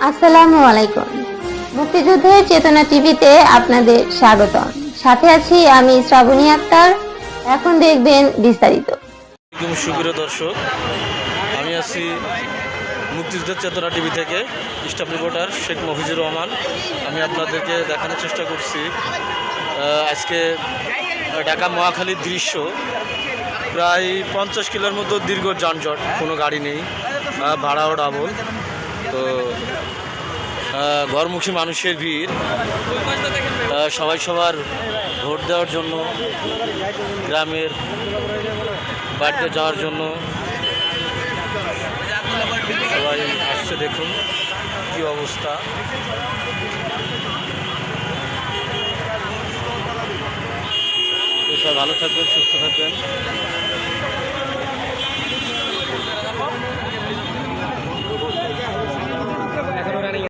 আসসালামু আলাইকুম। মুক্তিযুদ্ধের চেতনা টিভিতে আপনাদের স্বাগতম। সাথে আছি আমি শ্রাবণী আক্তার। এখন দেখবেন বিস্তারিত। সুপ্রিয় দর্শক, আমি আছি মুক্তিযুদ্ধের চেতনা টিভি থেকে স্টাফ রিপোর্টার শেখ মফিজুর রহমান। আমি আপনাদেরকে দেখানোর চেষ্টা করছি আজকে ঢাকা মহাখালীর দৃশ্য। প্রায় 50 কিলোর মতো দীর্ঘ যানজট, কোনো গাড়ি নেই, ভাড়াও ডাবল। তো ঘরমুখী মানুষের ভিড়, সবাই সবার ভোট দেওয়ার জন্য, গ্রামের বাড়িতে যাওয়ার জন্য সবাই আসছে। দেখুন কি অবস্থা। তো সবাই ভালো থাকবেন, সুস্থ থাকবেন।